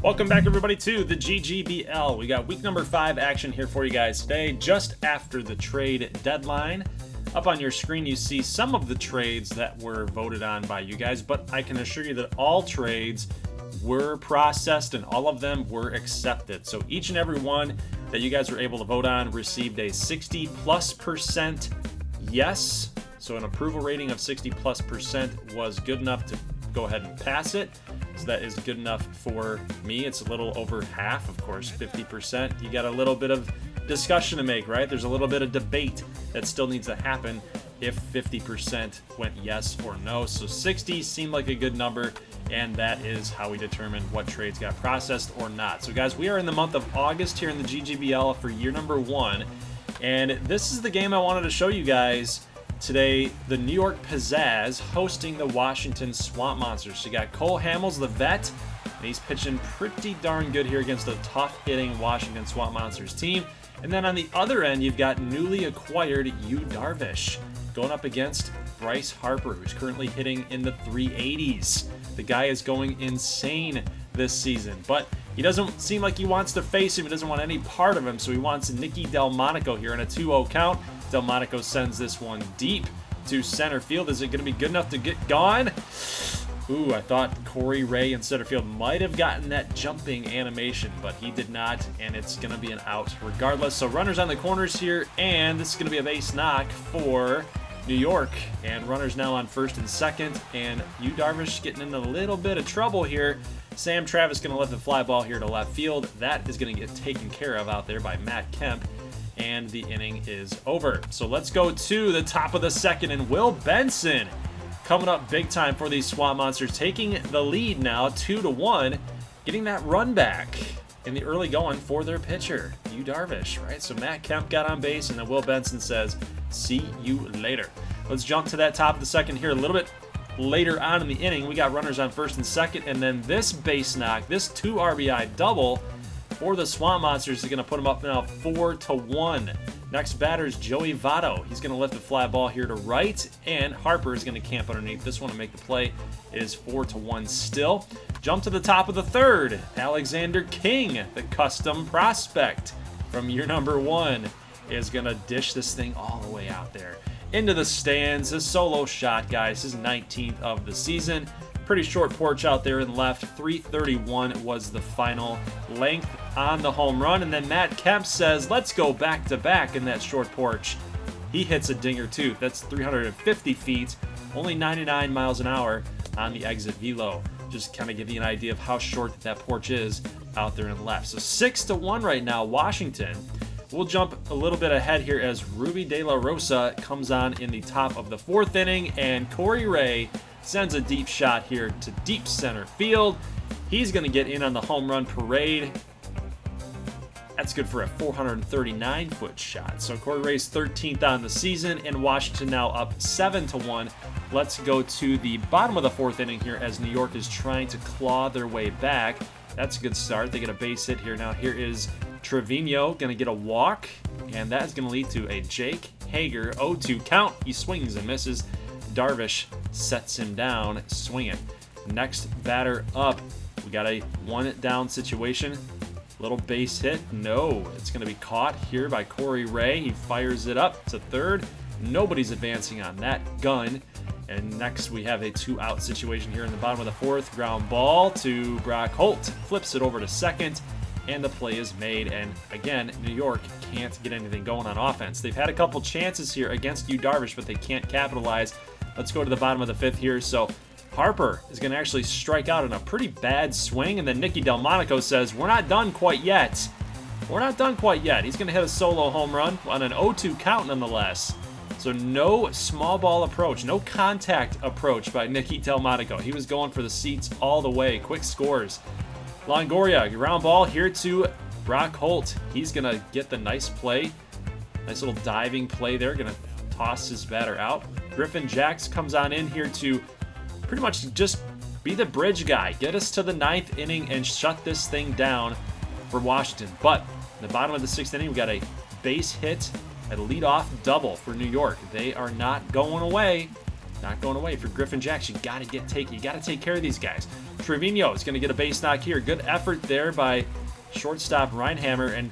Welcome back, everybody, to the GGBL. We got week number 5 action here for you guys today, just after the trade deadline. Up on your screen, you see some of the trades that were voted on by you guys, but I can assure you that all trades were processed and all of them were accepted. So each and every one that you guys were able to vote on received a 60+% yes. So an approval rating of 60+% was good enough to go ahead and pass it. So that is good enough for me. It's a little over half, of course, 50%. You got a little bit of discussion to make, right? There's a little bit of debate that still needs to happen if 50% went yes or no. So 60 seemed like a good number, and that is how we determine what trades got processed or not. So guys, we are in the month of August here in the GGBL for year number 1, and this is the game I wanted to show you guys today. The New York Pizzazz hosting the Washington Swamp Monsters. So you got Cole Hamels, the vet, and he's pitching pretty darn good here against a tough-hitting Washington Swamp Monsters team. And then on the other end, you've got newly acquired Yu Darvish going up against Bryce Harper, who's currently hitting in the 380s. The guy is going insane this season, but he doesn't seem like he wants to face him. He doesn't want any part of him, so he wants Nicky Delmonico here in a 2-0 count. Delmonico sends this one deep to center field. Is it going to be good enough to get gone? Ooh, I thought Corey Ray in center field might have gotten that jumping animation, but he did not, and it's going to be an out regardless. So runners on the corners here, and this is going to be a base knock for New York. And runners now on first and second, and Yu Darvish getting in a little bit of trouble here. Sam Travis going to let the fly ball here to left field. That is going to get taken care of out there by Matt Kemp, and the inning is over. So let's go to the top of the second, and Will Benson coming up big time for these Swamp Monsters, taking the lead now 2-1, getting that run back in the early going for their pitcher, Yu Darvish, right? So Matt Kemp got on base, and then Will Benson says, see you later. Let's jump to that top of the second here a little bit later on in the inning. We got runners on first and second, and then this base knock, this 2 RBI double for the Swamp Monsters is going to put them up now 4-1. Next batter is Joey Votto. He's going to lift the fly ball here to right, and Harper is going to camp underneath this one and make the play. It is 4-1 still. Jump to the top of the third. Alexander King, the custom prospect from year number 1, is going to dish this thing all the way out there into the stands. A solo shot, guys. His 19th of the season. Pretty short porch out there in left. 331 was the final length on the home run. And then Matt Kemp says, let's go back to back in that short porch. He hits a dinger too. That's 350 feet, only 99 miles an hour on the exit velo. Just kind of give you an idea of how short that porch is out there in left. So 6-1 right now, Washington. We'll jump a little bit ahead here as Ruby De La Rosa comes on in the top of the 4th inning, and Corey Ray sends a deep shot here to deep center field. He's going to get in on the home run parade. That's good for a 439-foot shot. So Corey Ray's 13th on the season, and Washington now up 7-1. Let's go to the bottom of the 4th inning here as New York is trying to claw their way back. That's a good start. They get a base hit here. Now here is Trevino going to get a walk, and that's going to lead to a Jake Hager 0-2 count. He swings and misses. Darvish sets him down swinging. Next batter up, we got a 1-down situation. Little base hit. No, it's going to be caught here by Corey Ray. He fires it up to third. Nobody's advancing on that gun. And next we have a 2-out situation here in the bottom of the 4th. Ground ball to Brock Holt. Flips it over to second, and the play is made. And again, New York can't get anything going on offense. They've had a couple chances here against Yu Darvish, but they can't capitalize. Let's go to the bottom of the 5th here. So Harper is going to actually strike out on a pretty bad swing, and then Nicky Delmonico says, we're not done quite yet. We're not done quite yet. He's going to hit a solo home run on an 0-2 count nonetheless. So no small ball approach, no contact approach by Nicky Delmonico. He was going for the seats all the way. Quick scores. Longoria, ground ball here to Brock Holt. He's going to get the nice play. Nice little diving play there. Going to toss his batter out. Griffin Jacks comes on in here to pretty much just be the bridge guy. Get us to the 9th inning and shut this thing down for Washington. But in the bottom of the 6th inning, we got a base hit, a leadoff double for New York. They are not going away. Not going away for Griffin Jacks. You got to take care of these guys. Trevino is going to get a base knock here. Good effort there by shortstop Reinhammer, and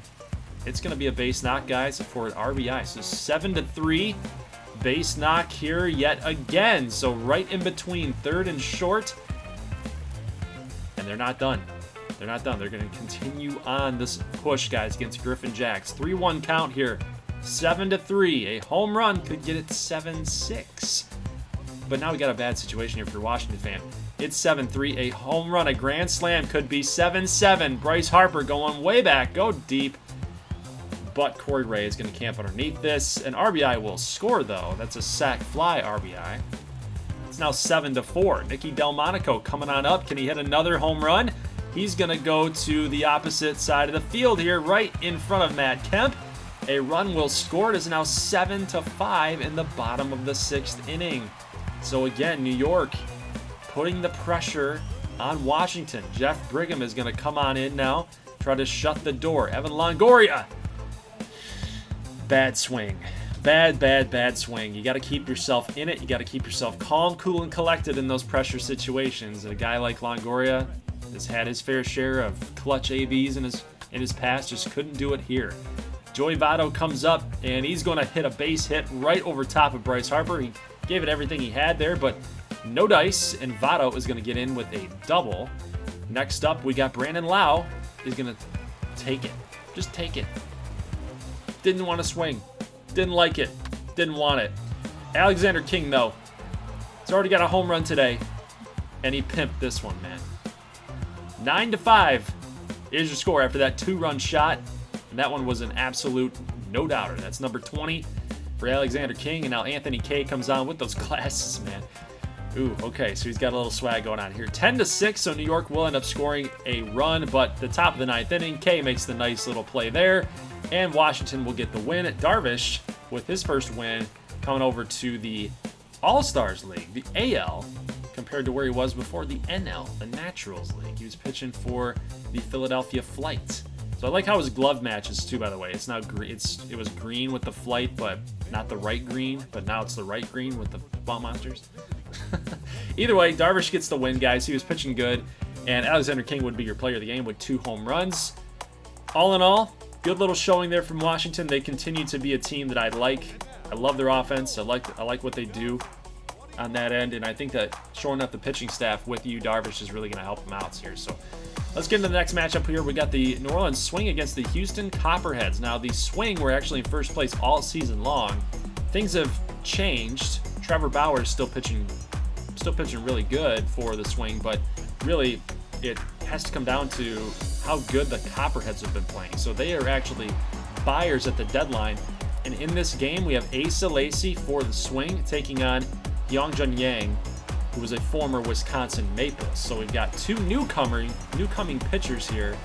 it's going to be a base knock, guys, for an RBI. So 7-3, base knock here yet again. So right in between third and short, and they're not done. They're not done. They're going to continue on this push, guys, against Griffin Jacks. 3-1 count here. 7-3. A home run could get it 7-6. But now we got a bad situation here for your Washington fan. It's 7-3. A home run, a grand slam could be 7-7. Bryce Harper going way back. Go deep. But Corey Ray is going to camp underneath this. An RBI will score, though. That's a sac fly RBI. It's now 7-4. Nicky Delmonico coming on up. Can he hit another home run? He's going to go to the opposite side of the field here, right in front of Matt Kemp. A run will score. It is now 7-5 in the bottom of the 6th inning. So again, New York putting the pressure on Washington. Jeff Brigham is going to come on in now, try to shut the door. Evan Longoria. Bad swing. Bad swing. You got to keep yourself in it. You got to keep yourself calm, cool, and collected in those pressure situations. And a guy like Longoria has had his fair share of clutch ABs in his past, just couldn't do it here. Joey Votto comes up, and he's going to hit a base hit right over top of Bryce Harper. He gave it everything he had there, but no dice, and Votto is going to get in with a double. Next up, we got Brandon Lau. He's going to take it. Just take it. Didn't want to swing. Didn't like it. Didn't want it. Alexander King, though, he's already got a home run today, and he pimped this one, man. 9-5 is your score after that 2-run shot, and that one was an absolute no-doubter. That's number 20 for Alexander King, and now Anthony Kay comes on with those glasses, man. Ooh, okay, so he's got a little swag going on here. 10-6, so New York will end up scoring a run, but the top of the 9th inning, Kay makes the nice little play there, and Washington will get the win. Darvish, with his first win, coming over to the All-Stars League, the AL, compared to where he was before, the NL, the Naturals League. He was pitching for the Philadelphia Flight. So I like how his glove matches too, by the way. It's now it was green with the Flight, but not the right green. But now it's the right green with the Ball Monsters. Either way, Darvish gets the win, guys. He was pitching good, and Alexander King would be your player of the game with 2 home runs. All in all, good little showing there from Washington. They continue to be a team that I like. I love their offense. I like what they do on that end, and I think that shoring up the pitching staff with you, Darvish, is really going to help them out here. So let's get into the next matchup here. We got the New Orleans Swing against the Houston Copperheads. Now, the Swing were actually in first place all season long. Things have changed. Trevor Bauer is still pitching really good for the Swing, but really it has to come down to how good the Copperheads have been playing. So they are actually buyers at the deadline, and in this game we have Asa Lacy for the Swing taking on Hyungjun Yang, who was a former Wisconsin Maple. So we've got 2 newcoming pitchers here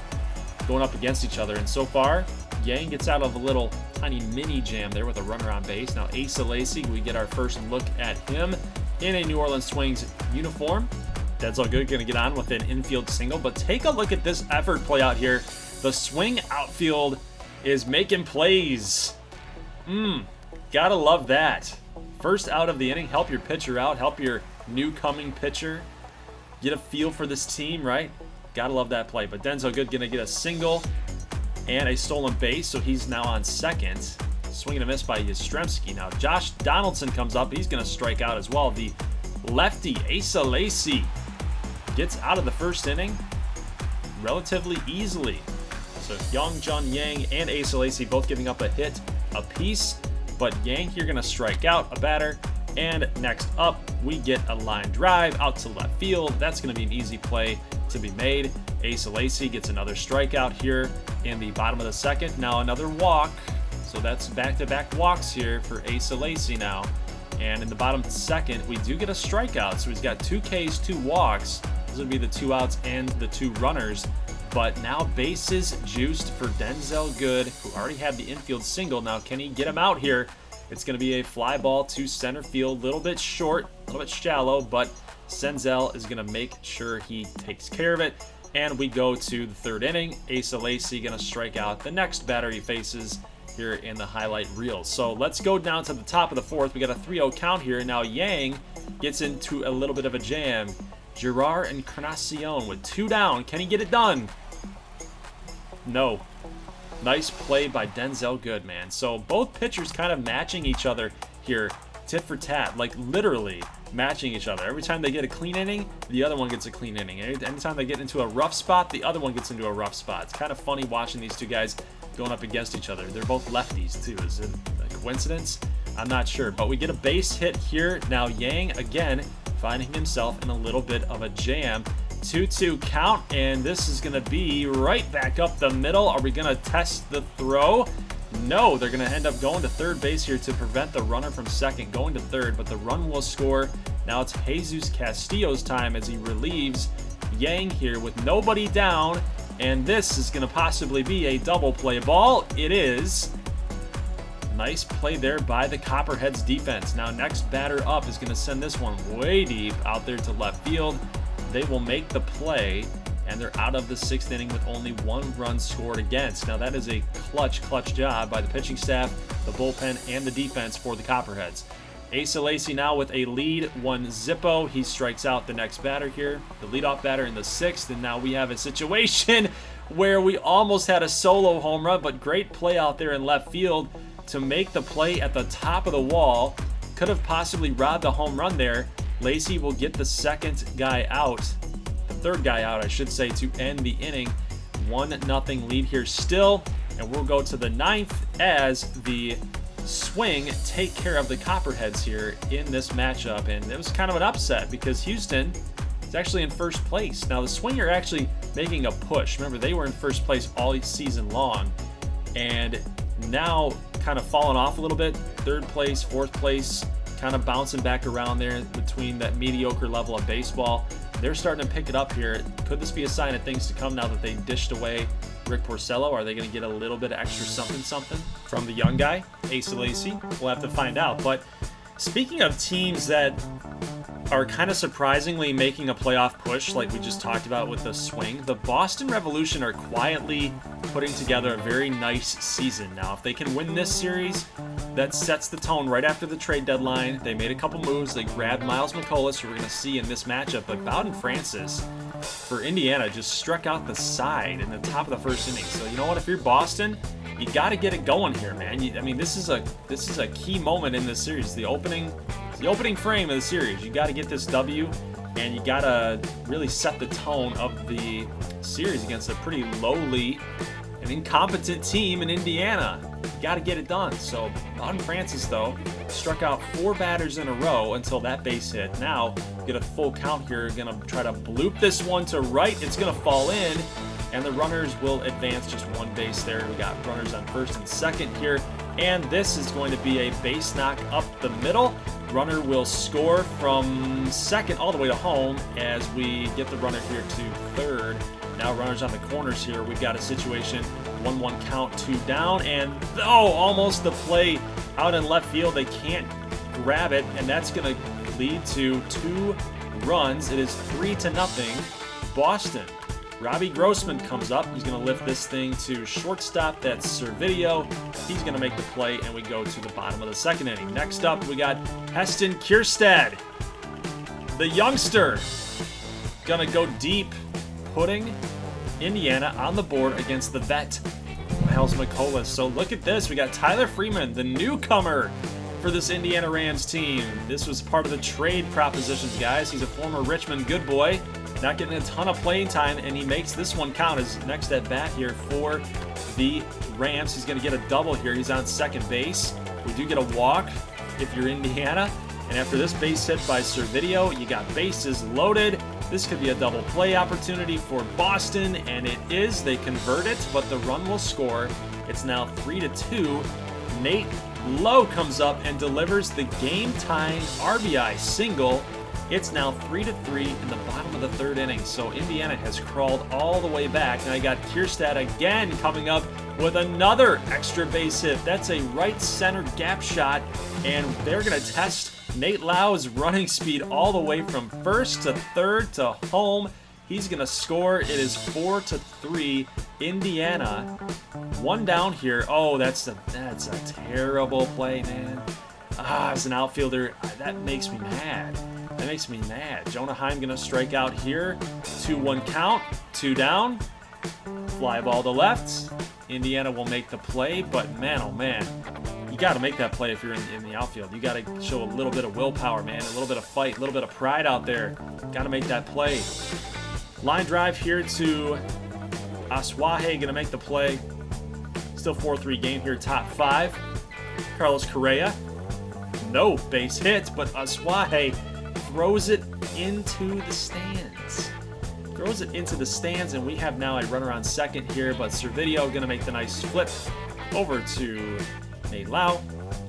going up against each other. And so far, Yang gets out of a little tiny mini jam there with a runner on base. Now Asa Lacy, we get our first look at him in a New Orleans Swings uniform. That's all good, going to get on with an infield single. But take a look at this effort play out here. The Swing outfield is making plays. Gotta love that. First out of the inning, help your pitcher out, help your newcoming pitcher get a feel for this team, right? Gotta love that play. But Denzel Good gonna get a single and a stolen base, so he's now on second. Swing and a miss by Yastrzemski. Now Josh Donaldson comes up, he's gonna strike out as well. The lefty, Asa Lacy, gets out of the first inning relatively easily. So Hyungjun Yang and Asa Lacy both giving up a hit apiece. But Yang here going to strike out a batter. And next up, we get a line drive out to left field. That's going to be an easy play to be made. Asa Lacy gets another strikeout here in the bottom of the 2nd. Now another walk. So that's back-to-back walks here for Asa Lacy now. And in the bottom 2nd, we do get a strikeout. So he's got 2 Ks, 2 walks. Those would be the 2 outs and the 2 runners. But now bases juiced for Denzel Good, who already had the infield single. Now, can he get him out here? It's going to be a fly ball to center field. A little bit short, a little bit shallow, but Senzel is going to make sure he takes care of it. And we go to the 3rd inning. Asa Lacy going to strike out the next batter he faces here in the highlight reel. So let's go down to the top of the 4th. We got a 3-0 count here. Now Yang gets into a little bit of a jam. Gerard Encarnacion with 2 down. Can he get it done? No. Nice play by Denzel Good, man. So both pitchers kind of matching each other here, tit for tat, like literally matching each other. Every time they get a clean inning, the other one gets a clean inning. Anytime they get into a rough spot, the other one gets into a rough spot. It's kind of funny watching these two guys going up against each other. They're both lefties too. Is it a coincidence? I'm not sure. But we get a base hit here. Now Yang again finding himself in a little bit of a jam. 2-2 count, and this is going to be right back up the middle. Are we going to test the throw? No, they're going to end up going to third base here to prevent the runner from second going to third, but the run will score. Now it's Jesus Castillo's time as he relieves Yang here with nobody down, and this is going to possibly be a double play ball. It is. Nice play there by the Copperheads defense. Now next batter up is going to send this one way deep out there to left field. They will make the play, and they're out of the 6th inning with only 1 run scored against. Now that is a clutch job by the pitching staff, the bullpen, and the defense for the Copperheads. Asa Lacy now with a lead, 1 zippo. He strikes out the next batter here, the leadoff batter in the 6th, and now we have a situation where we almost had a solo home run, but great play out there in left field to make the play at the top of the wall. Could have possibly robbed the home run there. Lacy will get the second guy out, the third guy out, I should say, to end the inning. 1-0 lead here still, and we'll go to the 9th as the Swing take care of the Copperheads here in this matchup. And it was kind of an upset because Houston is actually in first place. Now the Swing are actually making a push. Remember, they were in first place all season long, and now kind of falling off a little bit. 3rd place, 4th place, kind of bouncing back around there between that mediocre level of baseball. They're starting to pick it up here. Could this be a sign of things to come now that they dished away Rick Porcello? Are they going to get a little bit of extra something from the young guy, Asa Lacy? We'll have to find out. But speaking of teams that are kind of surprisingly making a playoff push, like we just talked about with the Swing, the Boston Revolution are quietly putting together a very nice season. Now, if they can win this series, that sets the tone right after the trade deadline. They made a couple moves. They grabbed Miles McCollus, who we're going to see in this matchup. But Bowden Francis for Indiana just struck out the side in the top of the 1st inning. So you know what? If you're Boston, you got to get it going here, man. I mean, this is a key moment in this series. The opening frame of the series. You got to get this W, and you got to really set the tone of the series against a pretty lowly and incompetent team in Indiana. You got to get it done. So Bowden Francis, though, struck out 4 batters in a row until that base hit. Now get a full count here. Going to try to bloop this one to right. It's going to fall in, and the runners will advance just 1 base there. We got runners on 1st and 2nd here, and this is going to be a base knock up the middle. Runner will score from 2nd all the way to home as we get the runner here to 3rd. Now runners on the corners here. We've got a situation, 1-1 count, 2 down, and almost the play out in left field. They can't grab it, and that's going to lead to 2 runs. It is 3-0 Boston. Robbie Grossman comes up. He's going to lift this thing to shortstop. That's Servideo. He's going to make the play, and we go to the bottom of the 2nd inning. Next up, we got Heston Kierstad, the youngster, going to go deep, putting Indiana on the board against the vet, Miles McCollus. So look at this. We got Tyler Freeman, the newcomer for this Indiana Rams team. This was part of the trade propositions, guys. He's a former Richmond good boy. Not getting a ton of playing time, and he makes this one count. His next at bat here for the Rams. He's going to get a double here. He's on 2nd base. We do get a walk if you're Indiana. And after this base hit by Servideo, you got bases loaded. This could be a double play opportunity for Boston, and it is. They convert it, but the run will score. It's now 3-2. Nate Lowe comes up and delivers the game-tying RBI single. It's now 3-3 in the bottom of the 3rd inning. So Indiana has crawled all the way back. Now you got Kierstad again coming up with another extra base hit. That's a right center gap shot, and they're going to test Nate Lowe's running speed all the way from 1st to 3rd to home. He's going to score. It is 4-3 Indiana. 1 down here. Oh, that's a terrible play, man. As an outfielder, that makes me mad. That makes me mad. Jonah Heim gonna strike out here. 2-1 count, 2 down. Fly ball to left. Indiana will make the play, but man, oh man, you got to make that play if you're in the outfield. You got to show a little bit of willpower, man, a little bit of fight, a little bit of pride out there. Got to make that play. Line drive here to Asuaje, gonna make the play. Still 4-3 game here, top 5. Carlos Correa, no base hit, but Asuaje throws it into the stands. Throws it into the stands, and we have now a runner on second here, but Servideo gonna make the nice flip over to Nate Lowe.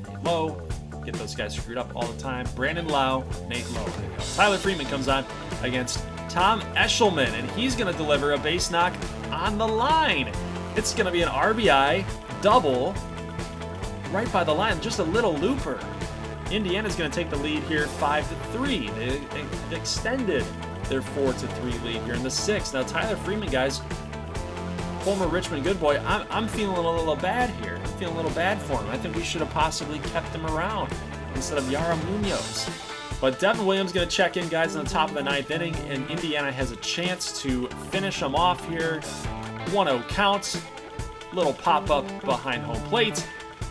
Nate Lowe, get those guys screwed up all the time. Brandon Lowe, Nate Lowe. There you go. Tyler Freeman comes on against Tom Eshelman, and he's gonna deliver a base knock on the line. It's gonna be an RBI double right by the line, just a little looper. Indiana's gonna take the lead here 5-3. They extended their 4-3 lead here in the 6th. Now Tyler Freeman, guys, former Richmond good boy, I'm feeling a little bad here. I'm feeling a little bad for him. I think we should have possibly kept him around instead of Yara Munoz. But Devin Williams going to check in, guys, on the top of the 9th inning, and Indiana has a chance to finish them off here. 1-0 count, little pop-up behind home plate,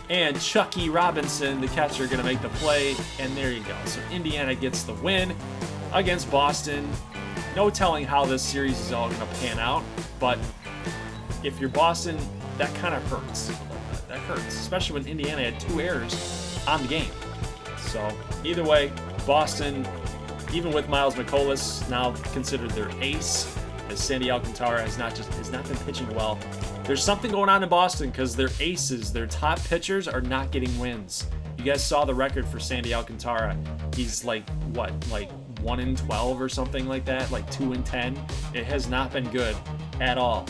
and Chucky Robinson, the catcher, going to make the play, and there you go. So Indiana gets the win against Boston. No telling how this series is all going to pan out, but if you're Boston, that kind of hurts. That hurts, especially when Indiana had 2 errors on the game. So either way, Boston, even with Miles McCollum, now considered their ace, as Sandy Alcantara has not been pitching well. There's something going on in Boston because their aces, their top pitchers, are not getting wins. You guys saw the record for Sandy Alcantara. He's like 1-12 or something like that, like 2-10. It has not been good at all.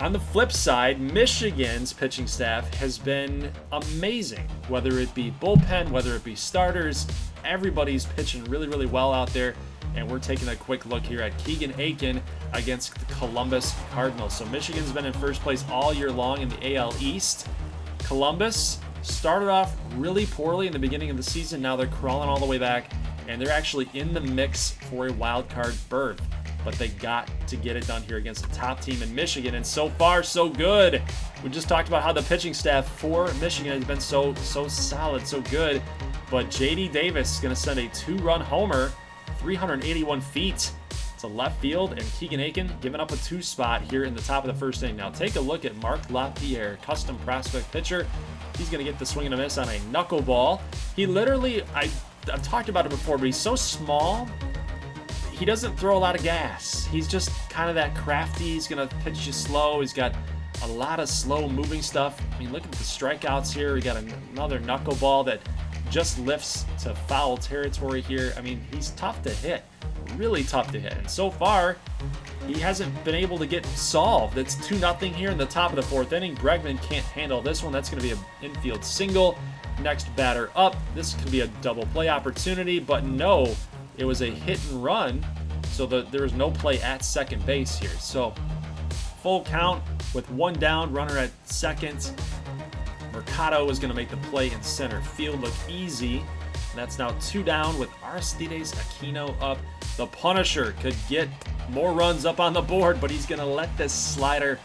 On the flip side, Michigan's pitching staff has been amazing. Whether it be bullpen, whether it be starters, everybody's pitching really, really well out there. And we're taking a quick look here at Keegan Aiken against the Columbus Cardinals. So Michigan's been in first place all year long in the AL East. Columbus started off really poorly in the beginning of the season. Now they're crawling all the way back, and they're actually in the mix for a wild card berth. But they got to get it done here against the top team in Michigan, and so far, so good. We just talked about how the pitching staff for Michigan has been so solid, so good. But J.D. Davis is going to send a 2-run homer, 381 feet to left field, and Keegan Aiken giving up a 2 spot here in the top of the first inning. Now take a look at Mark LaPierre, custom prospect pitcher. He's going to get the swing and a miss on a knuckleball. He literally, I've talked about it before, but he's so small. He doesn't throw a lot of gas. He's just kind of that crafty. He's going to pitch you slow. He's got a lot of slow moving stuff. I mean, look at the strikeouts here. We got another knuckleball that just lifts to foul territory here. I mean, he's tough to hit, really tough to hit. And so far, he hasn't been able to get solved. It's 2-0 here in the top of the 4th inning. Bregman can't handle this one. That's going to be an infield single. Next batter up. This could be a double play opportunity, but no. It was a hit and run, so there was no play at second base here. So full count with 1 down, runner at second. Mercado is going to make the play in center field look easy. That's now 2 down with Aristides Aquino up. The Punisher could get more runs up on the board, but he's going to let this slider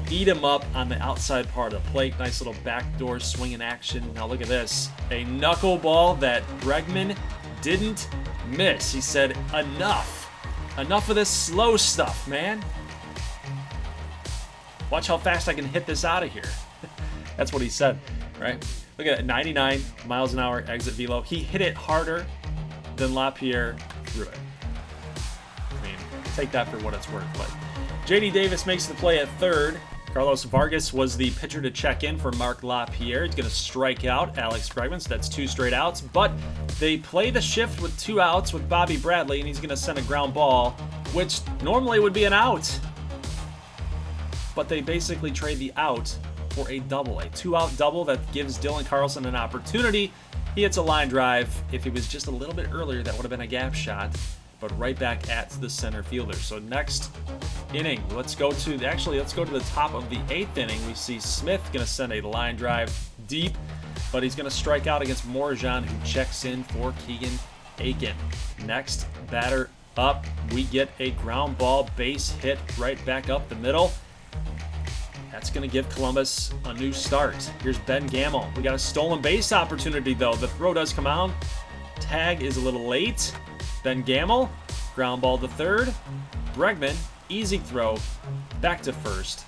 eat him up on the outside part of the plate. Nice little backdoor swing in action. Now look at this. A knuckleball that Bregman didn't miss. He said, enough of this slow stuff, man. Watch how fast I can hit this out of here. That's what he said, right? Look at it, 99 miles an hour exit velo. He hit it harder than LaPierre threw it. I mean, take that for what it's worth. But J.D. Davis makes the play at third. Carlos Vargas was the pitcher to check in for Mark LaPierre. He's going to strike out Alex Bregman, so that's 2 straight outs. But they play the shift with 2 outs with Bobby Bradley, and he's going to send a ground ball, which normally would be an out. But they basically trade the out for a double, a 2-out double that gives Dylan Carlson an opportunity. He hits a line drive. If he was just a little bit earlier, that would have been a gap shot, but right back at the center fielder. So next inning, let's go to the top of the 8th inning. We see Smith going to send a line drive deep, but he's going to strike out against Morajan, who checks in for Keegan Aiken. Next batter up, we get a ground ball base hit right back up the middle. That's going to give Columbus a new start. Here's Ben Gamble. We got a stolen base opportunity, though. The throw does come out. Tag is a little late. Ben Gamble, ground ball to third. Bregman, easy throw, back to first.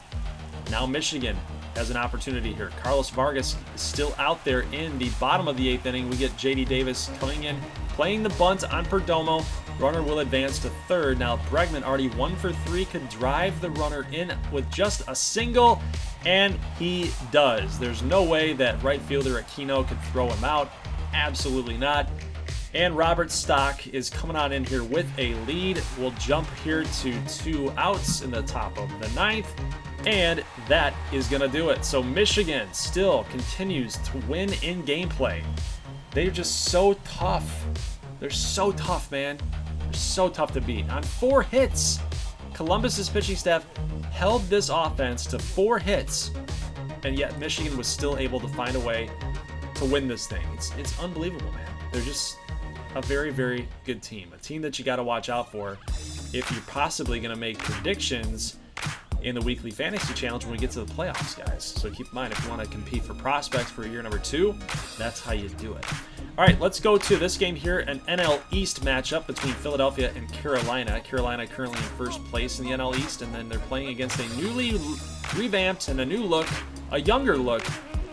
Now Michigan has an opportunity here. Carlos Vargas is still out there in the bottom of the 8th inning. We get J.D. Davis coming in, playing the bunt on Perdomo. Runner will advance to third. Now Bregman, already 1 for 3, could drive the runner in with just a single, and he does. There's no way that right fielder Aquino could throw him out. Absolutely not. And Robert Stock is coming on in here with a lead. We'll jump here to 2 outs in the top of the 9th. And that is going to do it. So Michigan still continues to win in gameplay. They're just so tough. They're so tough, man. They're so tough to beat. On 4 hits, Columbus's pitching staff held this offense to 4 hits. And yet Michigan was still able to find a way to win this thing. It's unbelievable, man. They're just a very, very good team. A team that you got to watch out for if you're possibly going to make predictions in the weekly fantasy challenge when we get to the playoffs, guys. So keep in mind, if you want to compete for prospects for year number 2, that's how you do it. All right, let's go to this game here, an NL East matchup between Philadelphia and Carolina. Carolina currently in first place in the NL East, and then they're playing against a newly revamped and a new look, a younger look,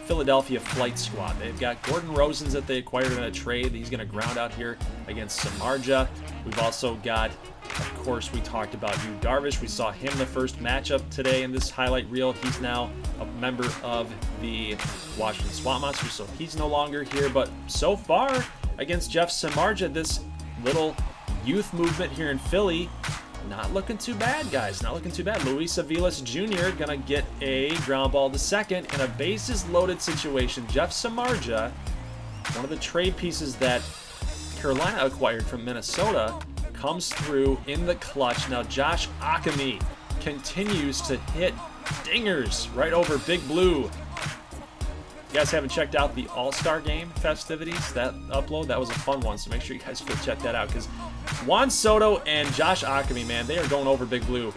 Philadelphia Flight Squad. They've got Gordon Rosens that they acquired in a trade. He's going to ground out here against Samardzija. We've also got, of course, we talked about Yu Darvish. We saw him the first matchup today in this highlight reel. He's now a member of the Washington Swamp Monsters, so he's no longer here. But so far, against Jeff Samardzija, this little youth movement here in Philly, not looking too bad, guys. Not looking too bad. Luis Aviles Jr. going to get a ground ball to second in a bases-loaded situation. Jeff Samardzija, one of the trade pieces that Carolina acquired from Minnesota, comes through in the clutch. Now Josh Ockamy continues to hit dingers right over Big Blue. If you guys haven't checked out the All-Star Game festivities, that upload, that was a fun one, so make sure you guys go check that out, because Juan Soto and Josh Ockamy, man, they are going over Big Blue.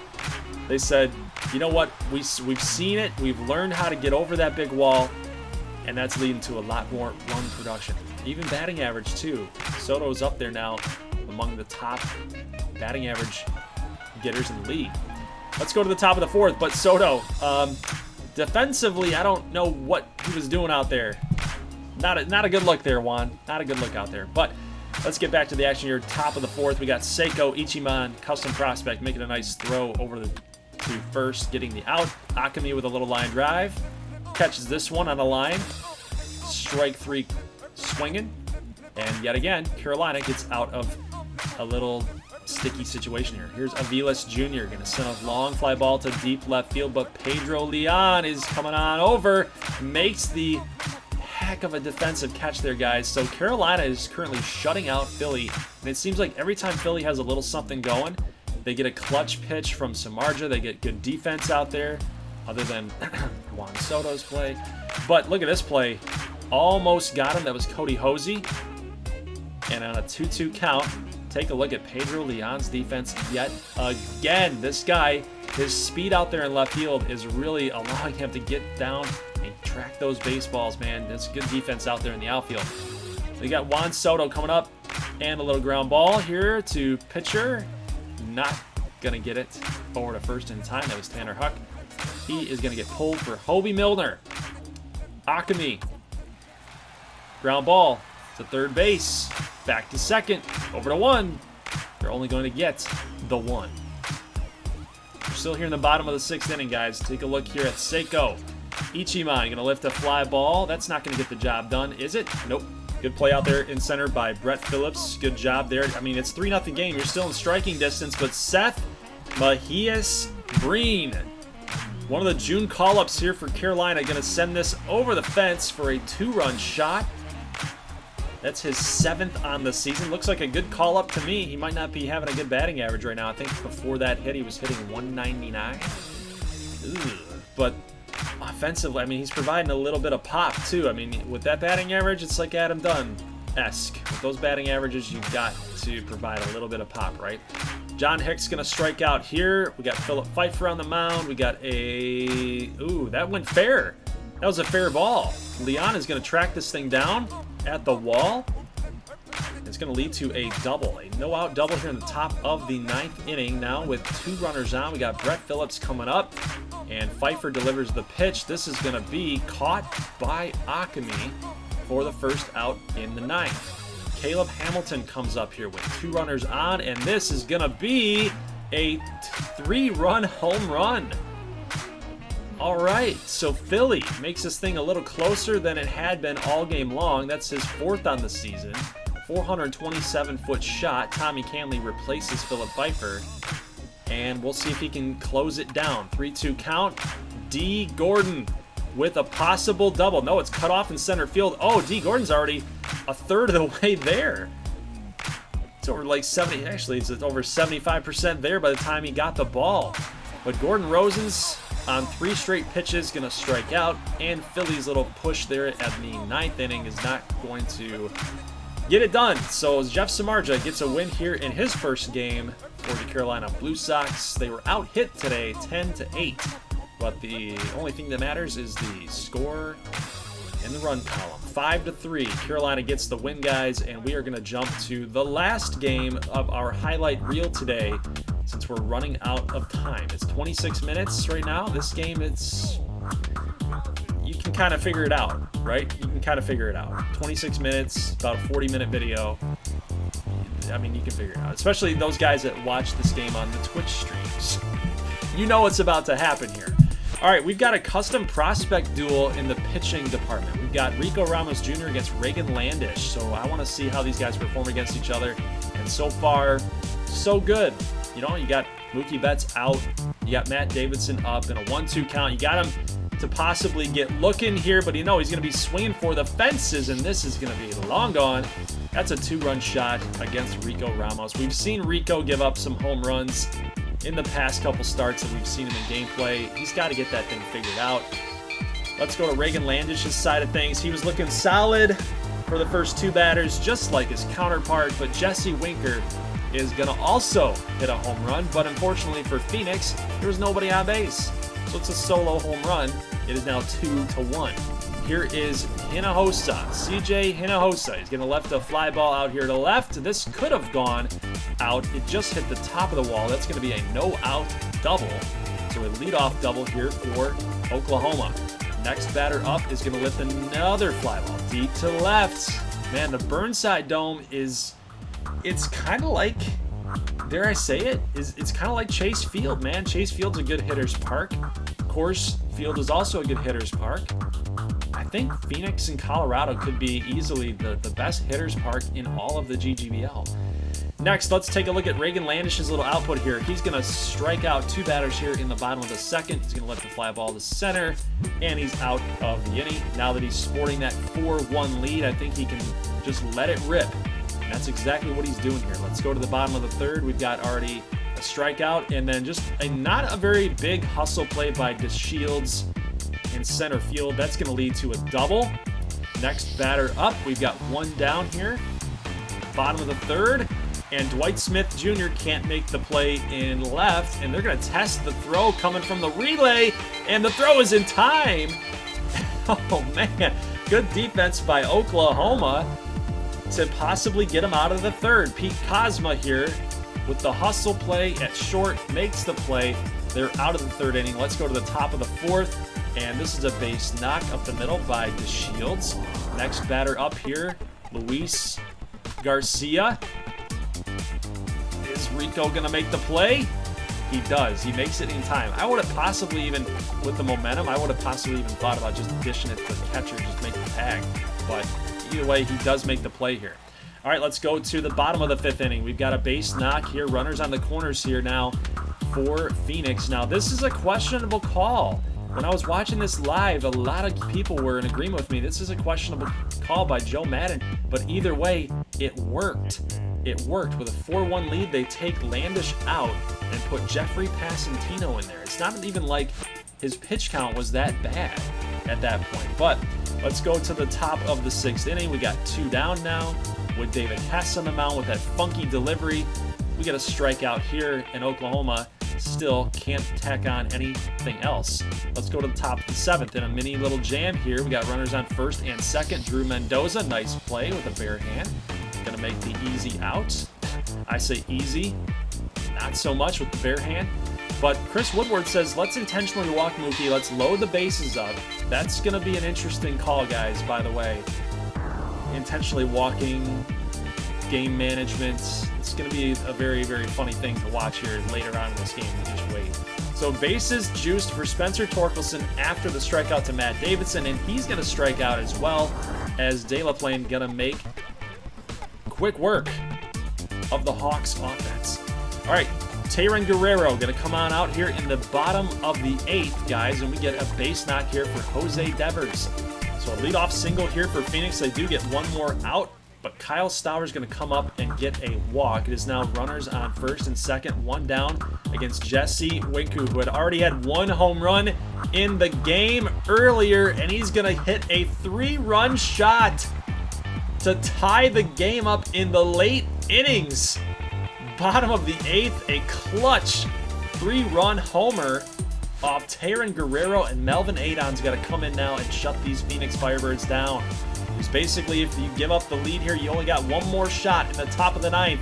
They said, you know what, we've seen it, we've learned how to get over that big wall, and that's leading to a lot more run production. Even batting average, too. Soto's up there now among the top batting average getters in the league. Let's go to the top of the 4th, but Soto, defensively, I don't know what he was doing out there. Not a good look there, Juan. Not a good look out there. But let's get back to the action here. Top of the 4th, we got Seiko Ichiman, custom prospect, making a nice throw over to first, getting the out. Ockamy with a little line drive. Catches this one on the line. Strike 3 swinging. And yet again, Carolina gets out of a little sticky situation here. Here's Aviles Jr. going to send a long fly ball to deep left field, but Pedro Leon is coming on over, makes the heck of a defensive catch there, guys. So Carolina is currently shutting out Philly, and it seems like every time Philly has a little something going, they get a clutch pitch from Samardzija, they get good defense out there, other than Juan Soto's play. But look at this play. Almost got him. That was Cody Hosey. And on a 2-2 count, take a look at Pedro Leon's defense yet again. This guy, his speed out there in left field is really allowing him to get down and track those baseballs, man. That's good defense out there in the outfield. We got Juan Soto coming up, and a little ground ball here to pitcher. Not going to get it over to first in time. That was Tanner Huck. He is going to get pulled for Hobie Milner. Ockamy. Ground ball to third base. Back to second. Over to 1. They're only going to get the 1. We're still here in the bottom of the 6th inning, guys. Take a look here at Seiko Ichiman. Going to lift a fly ball. That's not going to get the job done, is it? Nope. Good play out there in center by Brett Phillips. Good job there. I mean, it's 3-0 game. You're still in striking distance, but Seth Mahias Breen, one of the June call-ups here for Carolina, going to send this over the fence for a 2-run shot. That's his 7th on the season. Looks like a good call-up to me. He might not be having a good batting average right now. I think before that hit, he was hitting 199. But offensively, I mean, he's providing a little bit of pop, too. I mean, with that batting average, it's like Adam Dunn. esque. With those batting averages, you've got to provide a little bit of pop, right? John Hicks going to strike out here. We got Philip Pfeiffer on the mound. We got a... Ooh, that went fair. That was a fair ball. Leon is going to track this thing down at the wall. It's going to lead to a double, a no-out double here in the top of the 9th inning. Now with 2 runners on, we got Brett Phillips coming up, and Pfeiffer delivers the pitch. This is going to be caught by Akemi for the first out in the 9th. Caleb Hamilton comes up here with 2 runners on, and this is going to be a 3-run home run. All right, so Philly makes this thing a little closer than it had been all game long. That's his 4th on the season. 427-foot shot. Tommy Canley replaces Philip Pfeiffer, and we'll see if he can close it down. 3-2 count. D. Gordon with a possible double. No, it's cut off in center field. Oh, D. Gordon's already a third of the way there. It's over like 70. Actually, it's over 75% there by the time he got the ball. But Gordon Rosen's on 3 straight pitches going to strike out, and Philly's little push there at the 9th inning is not going to get it done. So Jeff Samardzija gets a win here in his first game for the Carolina Blue Sox. They were out hit today 10-8, but the only thing that matters is the score in the run column. 5-3, Carolina gets the win, guys, and we are going to jump to the last game of our highlight reel today since we're running out of time. It's 26 minutes right now. This game, you can kind of figure it out, right? You can kind of figure it out. 26 minutes, about a 40-minute video. I mean, you can figure it out, especially those guys that watch this game on the Twitch streams. You know what's about to happen here. All right, we've got a custom prospect duel in the pitching department. We've got Rico Ramos Jr. against Reagan Landish, so I want to see how these guys perform against each other, and so far, so good. You know, you got Mookie Betts out, you got Matt Davidson up in a 1-2 count. You got him to possibly get looking here, but you know he's going to be swinging for the fences, and this is going to be long gone. That's a 2-run shot against Rico Ramos. We've seen Rico give up some home runs in the past couple starts that we've seen him in gameplay. He's got to get that thing figured out. Let's go to Reagan Landish's side of things. He was looking solid for the first 2 batters, just like his counterpart, but Jesse Winker is going to also hit a home run, but unfortunately for Phoenix, there was nobody on base. So it's a solo home run. It is now 2-1. Here is Hinojosa, CJ Hinojosa. He's going to left a fly ball out here to left. This could have gone out. It just hit the top of the wall. That's going to be a no-out double. So a leadoff double here for Oklahoma. Next batter up is going to lift another fly ball deep to left. Man, the Burnside Dome is, it's kind of like, dare I say it, it's kind of like Chase Field, man. Chase Field's a good hitter's park. Coors Field is also a good hitter's park. I think Phoenix and Colorado could be easily the best hitter's park in all of the GGBL. Next, let's take a look at Reagan Landish's little output here. He's going to strike out 2 batters here in the bottom of the 2nd. He's going to let the fly ball to center, and he's out of the inning. Now that he's sporting that 4-1 lead, I think he can just let it rip. And that's exactly what he's doing here. Let's go to the bottom of the 3rd. We've got already a strikeout, and then just not a very big hustle play by DeShields in center field. That's going to lead to a double. Next batter up, we've got 1 down here. Bottom of the 3rd. And Dwight Smith Jr. can't make the play in left, and they're going to test the throw coming from the relay, and the throw is in time. Oh, man. Good defense by Oklahoma to possibly get him out of the 3rd. Pete Kozma here with the hustle play at short makes the play. They're out of the 3rd inning. Let's go to the top of the 4th, and this is a base knock up the middle by DeShields. Next batter up here, Luis Garcia. Is Rico going to make the play? He does. He makes it in time. I would have possibly even, with the momentum, I would have possibly even thought about just dishing it to the catcher, just make the tag. But either way, he does make the play here. All right, let's go to the bottom of the 5th inning. We've got a base knock here. Runners on the corners here now for Phoenix. Now, this is a questionable call. When I was watching this live, a lot of people were in agreement with me. This is a questionable call by Joe Madden, but either way, it worked. It worked. With a 4-1 lead, they take Landish out and put Jeffrey Passantino in there. It's not even like his pitch count was that bad. at that point. But let's go to the top of the 6th inning. We got 2 down now with David Hess on the mound with that funky delivery. We got a strikeout here, and Oklahoma still can't tack on anything else. Let's go to the top of the 7th in a mini little jam here. We got runners on first and second. Drew Mendoza, nice play with a bare hand. Gonna make the easy out. I say easy, not so much with the bare hand. But Chris Woodward says, let's intentionally walk Mookie. Let's load the bases up. That's going to be an interesting call, guys, by the way. Intentionally walking, game management. It's going to be a very, very funny thing to watch here later on in this game. You just wait. So bases juiced for Spencer Torkelson after the strikeout to Matt Davidson, and he's going to strike out as well, as De La Plane going to make quick work of the Hawks offense. All right. Tayron Guerrero going to come on out here in the bottom of the 8th, guys, and we get a base knock here for Jose Devers. So a leadoff single here for Phoenix. They do get one more out, but Kyle Stowers is going to come up and get a walk. It is now runners on first and second, 1 down against Jesse Winker, who had already had 1 home run in the game earlier, and he's going to hit a 3-run shot to tie the game up in the late innings. Bottom of the 8th, a clutch 3-run homer off Tayron Guerrero, and Melvin Adon's got to come in now and shut these Phoenix Firebirds down. Because basically, if you give up the lead here, you only got one more shot in the top of the 9th,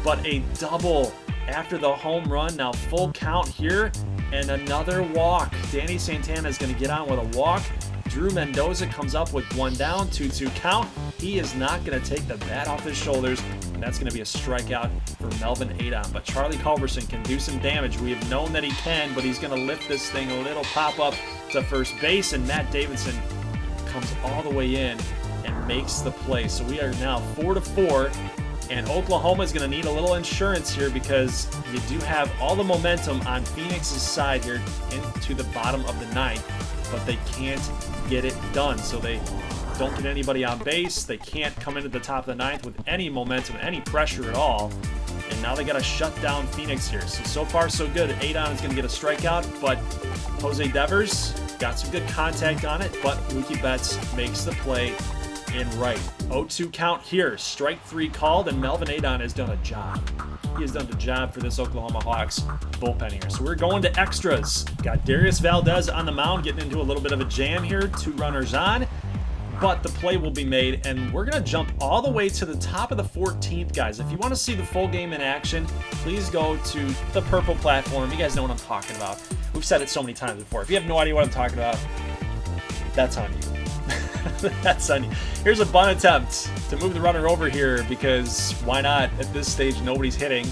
but a double after the home run. Now full count here, and another walk. Danny Santana is going to get on with a walk. Drew Mendoza comes up with 1 down, 2-2 count. He is not going to take the bat off his shoulders, and that's going to be a strikeout for Melvin Adon. But Charlie Culberson can do some damage. We have known that he can, but he's going to lift this thing a little pop-up to first base, and Matt Davidson comes all the way in and makes the play. So we are now 4-4, and Oklahoma is going to need a little insurance here because you do have all the momentum on Phoenix's side here into the bottom of the 9th, but they can't get it done. So they don't get anybody on base. They can't come into the top of the 9th with any momentum, any pressure at all. And now they got to shut down Phoenix here. So far, so good. Adon is going to get a strikeout, but Jose Devers got some good contact on it, but Mookie Betts makes the play in right. 0-2 count here. Strike 3 called, and Melvin Adon has done a job. He has done the job for this Oklahoma Hawks bullpen here. So we're going to extras. Got Darius Valdez on the mound, getting into a little bit of a jam here. 2 runners on, but the play will be made, and we're going to jump all the way to the top of the 14th, guys. If you want to see the full game in action, please go to the purple platform. You guys know what I'm talking about. We've said it so many times before. If you have no idea what I'm talking about, that's on you. That's on you. Here's a bunt attempt to move the runner over here because why not? At this stage, nobody's hitting,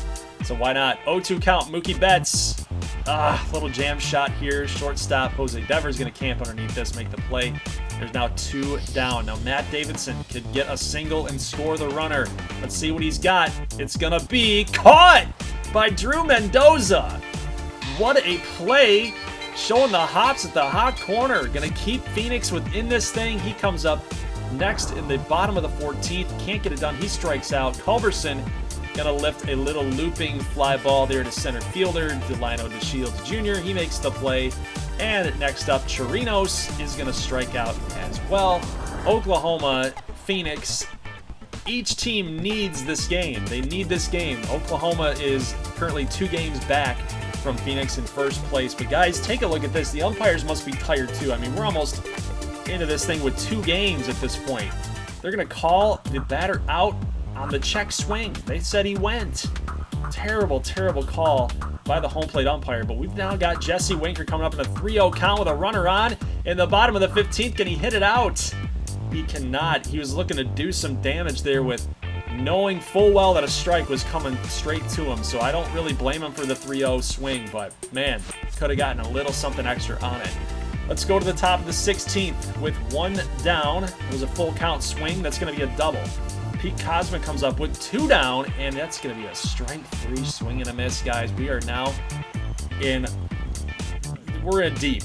so why not? 0-2 count, Mookie Betts. Little jam shot here. Shortstop Jose Devers going to camp underneath this, make the play. There's now 2 down. Now Matt Davidson could get a single and score the runner. Let's see what he's got. It's going to be caught by Drew Mendoza. What a play. Showing the hops at the hot corner. Going to keep Phoenix within this thing. He comes up next in the bottom of the 14th. Can't get it done. He strikes out. Culberson going to lift a little looping fly ball there to center fielder Delino DeShields Jr. He makes the play. And next up, Chirinos is going to strike out as well. Oklahoma, Phoenix, each team needs this game. They need this game. Oklahoma is currently 2 games back from Phoenix in first place. But guys, take a look at this. The umpires must be tired too. I mean, we're almost into this thing with 2 games at this point. They're going to call the batter out on the check swing. They said he went. Terrible, terrible call by the home plate umpire. But we've now got Jesse Winker coming up in a 3-0 count with a runner on in the bottom of the 15th. Can he hit it out? He cannot. He was looking to do some damage there with knowing full well that a strike was coming straight to him. So I don't really blame him for the 3-0 swing, but man, could have gotten a little something extra on it. Let's go to the top of the 16th with 1 down. It was a full count swing. That's going to be a double. Pete Cosman comes up with 2 down, and that's going to be a strike 3 swing and a miss, guys. We are now we're in deep.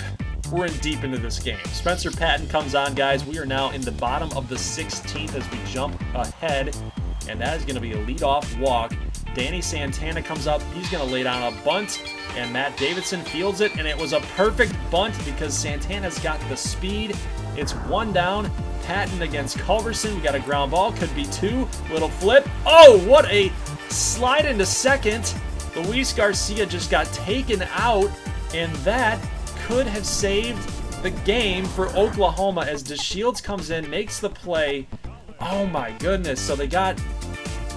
We're in deep into this game. Spencer Patton comes on, guys. We are now in the bottom of the 16th as we jump ahead, and that is going to be a leadoff walk. Danny Santana comes up. He's going to lay down a bunt, and Matt Davidson fields it, and it was a perfect bunt because Santana's got the speed. It's 1 down. Patton against Culverson. We got a ground ball. Could be 2. Little flip. Oh, what a slide into second. Luis Garcia just got taken out, and that could have saved the game for Oklahoma as DeShields comes in, makes the play. Oh my goodness. So they got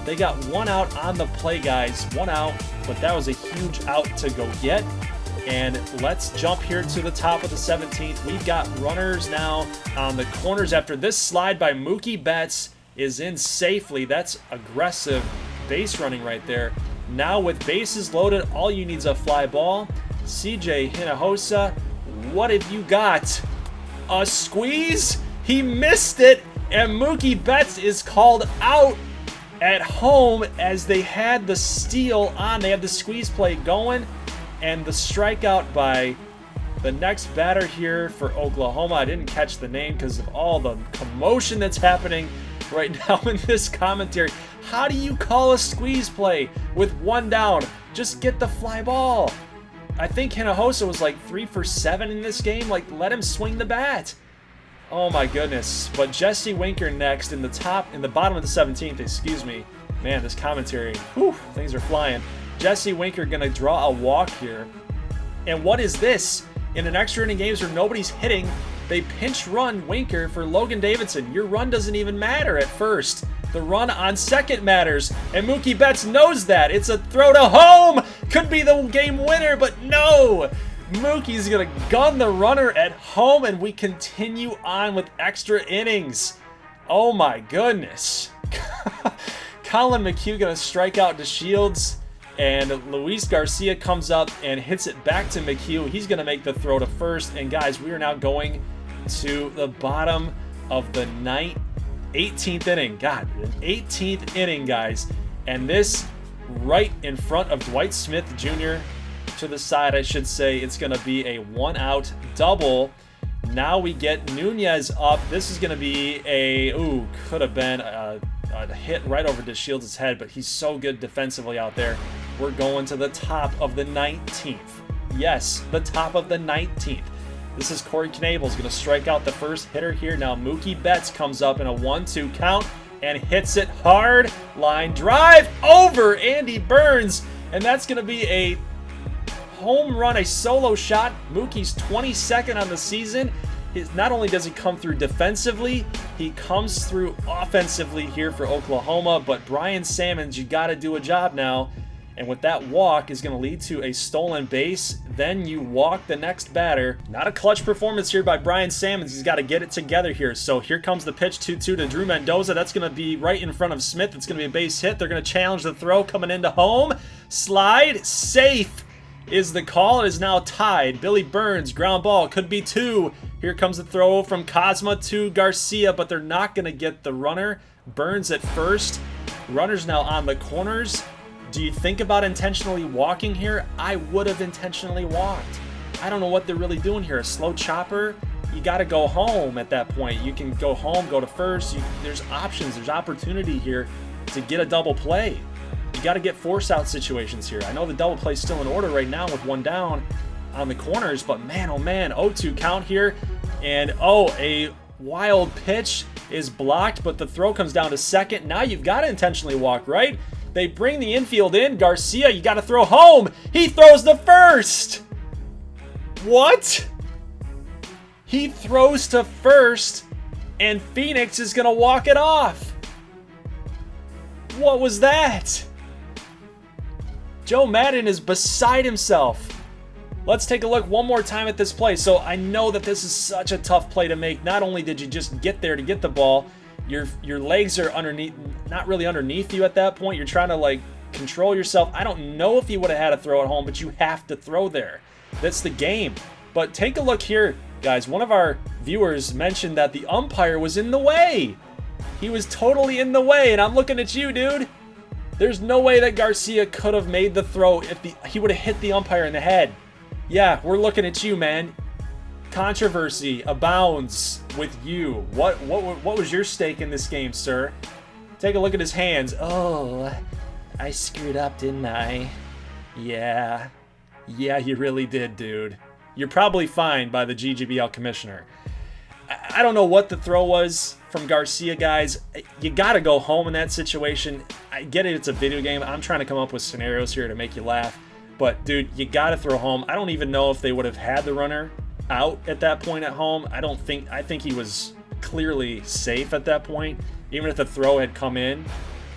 1 out on the play, guys. 1 out, but that was a huge out to go get. And let's jump here to the top of the 17th. We've got runners now on the corners after this slide by Mookie Betts is in safely. That's aggressive base running right there. Now with bases loaded, all you need is a fly ball. CJ Hinojosa, what have you got? A squeeze? He missed it, and Mookie Betts is called out at home as they had the steal on. They had the squeeze play going, and the strikeout by the next batter here for Oklahoma. I didn't catch the name because of all the commotion that's happening right now in this commentary. How do you call a squeeze play with 1 down? Just get the fly ball. I think Hinojosa was like 3 for 7 in this game. Like, let him swing the bat. Oh my goodness. But Jesse Winker next in the bottom of the 17th, excuse me. Man, this commentary, whew, things are flying. Jesse Winker gonna draw a walk here. And what is this? In an extra inning games where nobody's hitting, they pinch run Winker for Logan Davidson. Your run doesn't even matter at first. The run on second matters, and Mookie Betts knows that. It's a throw to home. Could be the game winner, but no. Mookie's going to gun the runner at home, and we continue on with extra innings. Oh my goodness. Colin McHugh going to strike out DeShields, and Luis Garcia comes up and hits it back to McHugh. He's going to make the throw to first, and guys, we are now going to the bottom of the 18th inning. God, an 18th inning, guys. And this right in front of Dwight Smith Jr. to the side, I should say. It's going to be a 1-out double. Now we get Nunez up. This is going to be could have been a hit right over DeShields' head, but he's so good defensively out there. We're going to the top of the 19th. Yes, the top of the 19th. This is Corey Knable's going to strike out the first hitter here. Now Mookie Betts comes up in a 1-2 count and hits it hard. Line drive over Andy Burns. And that's going to be a home run, a solo shot. Mookie's 22nd on the season. Not only does he come through defensively, he comes through offensively here for Oklahoma. But Brian Sammons, you got to do a job now. And with that walk is going to lead to a stolen base. Then you walk the next batter. Not a clutch performance here by Brian Sammons. He's got to get it together here. So here comes the pitch 2-2 to Drew Mendoza. That's going to be right in front of Smith. It's going to be a base hit. They're going to challenge the throw coming into home. Slide. Safe is the call. It is now tied. Billy Burns, ground ball. Could be 2. Here comes the throw from Cosma to Garcia, but they're not going to get the runner. Burns at first. Runner's now on the corners. Do you think about intentionally walking here? I would have intentionally walked. I don't know what they're really doing here. A slow chopper? You got to go home at that point. You can go home, go to first. There's options. There's opportunity here to get a double play. You got to get force out situations here. I know the double play is still in order right now with 1 down on the corners, but man, oh man, 0-2 count here. And a wild pitch is blocked, but the throw comes down to second. Now you've got to intentionally walk, right? They bring the infield in. Garcia, you got to throw home. He throws to first. What? He throws to first, and Phoenix is going to walk it off. What was that? Joe Madden is beside himself. Let's take a look one more time at this play. So I know that this is such a tough play to make. Not only did you just get there to get the ball, your legs are underneath, not really underneath you at that point. You're trying to like control yourself. I don't know if you would have had to throw at home, but you have to throw there. That's the game. But take a look here, guys. One of our viewers mentioned that the umpire was in the way. He was totally in the way, and I'm looking at you, dude. There's no way that Garcia could have made the throw if he would have hit the umpire in the head. Yeah, we're looking at you, man. Controversy abounds with you. What was your stake in this game, sir? Take a look at his hands. Oh, I screwed up, didn't I? Yeah. Yeah, you really did, dude. You're probably fined by the GGBL commissioner. I don't know what the throw was from Garcia, guys. You got to go home in that situation. I get it, it's a video game. I'm trying to come up with scenarios here to make you laugh. But, dude, you got to throw home. I don't even know if they would have had the runner out at that point at home. I think he was clearly safe at that point. Even if the throw had come in,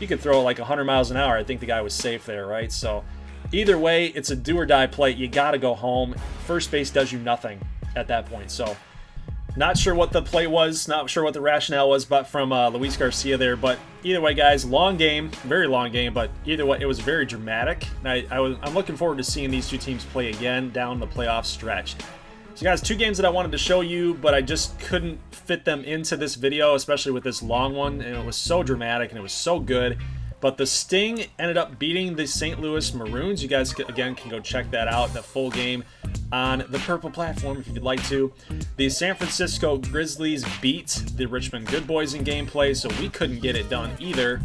you could throw it like 100 miles an hour. I think the guy was safe there, right? So, either way, it's a do-or-die play. You got to go home. First base does you nothing at that point. So, not sure what the play was, not sure what the rationale was, but from Luis Garcia there. But either way, guys, long game, very long game. But either way, it was very dramatic. And I'm looking forward to seeing these two teams play again down the playoff stretch. So, guys, two games that I wanted to show you, but I just couldn't fit them into this video, especially with this long one. And it was so dramatic and it was so good. But the Sting ended up beating the St. Louis Maroons. You guys, again, can go check that out, the full game on the Purple platform if you'd like to. The San Francisco Grizzlies beat the Richmond Good Boys in gameplay, so we couldn't get it done either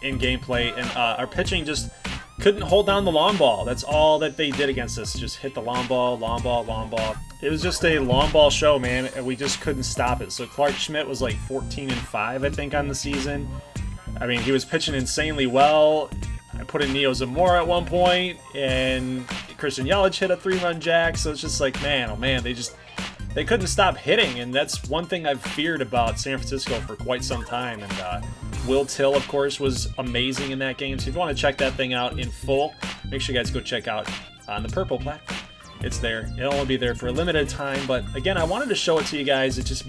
in gameplay. And our pitching just couldn't hold down the long ball. That's all that they did against us, just hit the long ball, long ball, long ball. It was just a long ball show, man, and we just couldn't stop it. So Clark Schmidt was like 14-5, I think, on the season. I mean, he was pitching insanely well. I put in Neo Zamora at one point, and Christian Yelich hit a 3-run jack. So it's just like, man, oh man, they couldn't stop hitting, and that's one thing I've feared about San Francisco for quite some time. And Will Till, of course, was amazing in that game. So if you want to check that thing out in full, make sure you guys go check out on the Purple platform. It's there. It'll only be there for a limited time, but again, I wanted to show it to you guys. It's just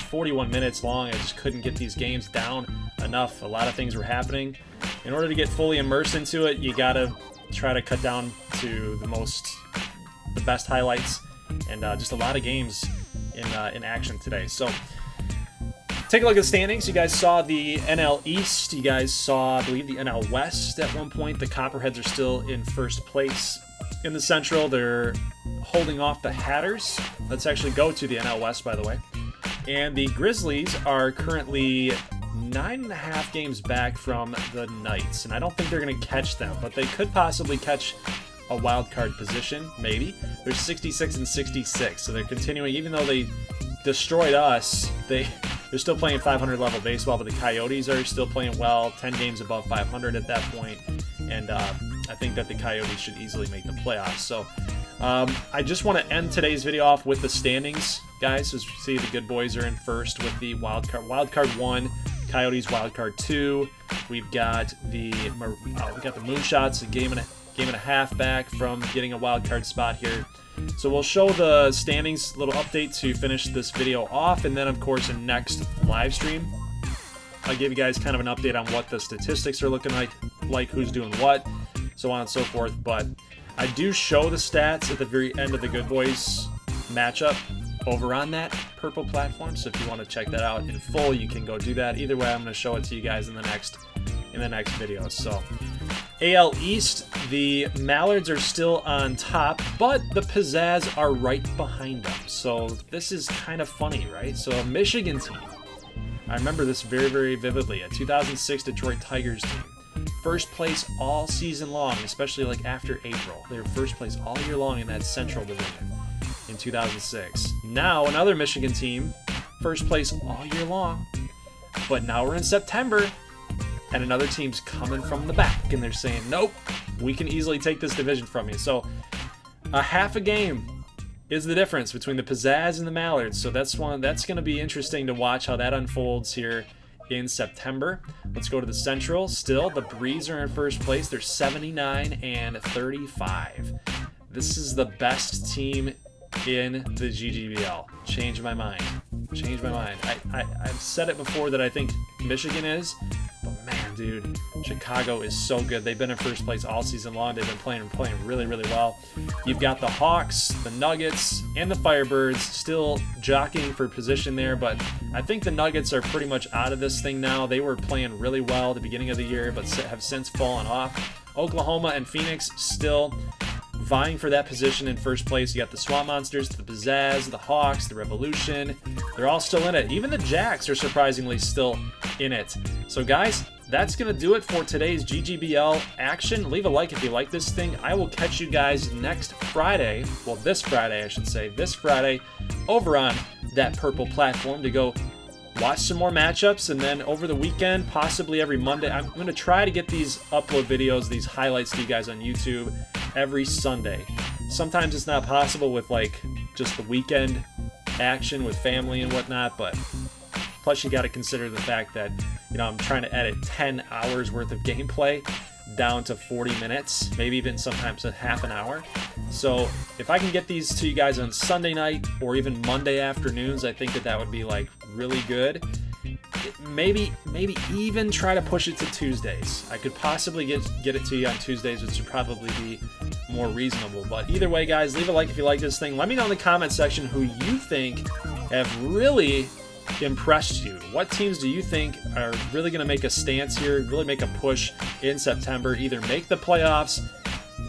41 minutes long. I just couldn't get these games down enough. A lot of things were happening. In order to get fully immersed into it, you gotta try to cut down to the best highlights, and just a lot of games in action today. So take a look at the standings. You guys saw the NL East. You guys saw, I believe, the NL West at one point. The Copperheads are still in first place. In the Central, they're holding off the Hatters. Let's actually go to the NL West, by the way. And the Grizzlies are currently 9.5 games back from the Knights. And I don't think they're going to catch them, but they could possibly catch a wild card position, maybe. They're 66 and 66, so they're continuing. Even though they destroyed us, they're still playing 500 level baseball, but the Coyotes are still playing well, 10 games above 500 at that point. And I think that the Coyotes should easily make the playoffs. So I just want to end today's video off with the standings, guys. As you see, the good boys are in first with the wild card 1, Coyotes wild card 2. We've got the Moonshots, a game and a half back from getting a wild card spot here. So we'll show the standings, little update to finish this video off, and then of course in next live stream I'll give you guys kind of an update on what the statistics are looking like who's doing what, so on and so forth. But I do show the stats at the very end of the Good Boys matchup over on that Purple platform, so if you want to check that out in full, you can go do that. Either way, I'm going to show it to you guys in the next video. So AL East, the Mallards are still on top, but the Pizzazz are right behind them. So this is kind of funny, right? So a Michigan team, I remember this very, very vividly, a 2006 Detroit Tigers team. First place all season long, especially like after April. They were first place all year long in that Central Division in 2006. Now another Michigan team, first place all year long, but now we're in September, and another team's coming from the back, and they're saying, nope, we can easily take this division from you. So a half a game is the difference between the Pizzazz and the Mallards. So that's going to be interesting to watch how that unfolds here in September. Let's go to the Central. Still, the Breeze are in first place. They're 79 and 35. This is the best team in the GGBL. Change my mind. I've said it before that I think Michigan is, but man, dude, Chicago is so good. They've been in first place all season long. They've been playing really, really well. You've got the Hawks, the Nuggets, and the Firebirds still jockeying for position there, but I think the Nuggets are pretty much out of this thing now. They were playing really well at the beginning of the year, but have since fallen off. Oklahoma and Phoenix still vying for that position in first place. You got the Swamp Monsters, the Pizzazz, the Hawks, the Revolution. They're all still in it. Even the Jacks are surprisingly still in it. So guys, that's going to do it for today's GGBL action. Leave a like if you like this thing. I will catch you guys next Friday. Well, this Friday, I should say. This Friday over on that purple platform to go watch some more matchups, and then over the weekend, possibly every Monday, I'm going to try to get these upload videos, these highlights to you guys on YouTube every Sunday. Sometimes it's not possible with like just the weekend action with family and whatnot, but plus you got to consider the fact that, you know, I'm trying to edit 10 hours worth of gameplay down to 40 minutes, maybe even sometimes a half an hour. So if I can get these to you guys on Sunday night or even Monday afternoons, I think that would be like really good. Maybe even try to push it to Tuesdays. I could possibly get it to you on Tuesdays, which would probably be more reasonable. But either way, guys, leave a like if you like this thing. Let me know in the comment section who you think have really impressed you. What teams do you think are really going to make a stance here, really make a push in September, either make the playoffs,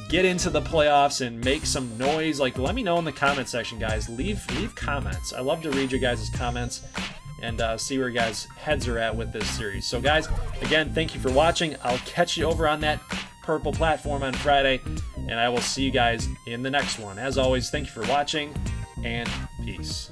get into the playoffs, and make some noise? Like, let me know in the comment section, guys. Leave comments. I love to read your guys' comments and see where you guys' heads are at with this series. So guys, again, thank you for watching. I'll catch you over on that purple platform on Friday, and I will see you guys in the next one. As always, thank you for watching, and peace.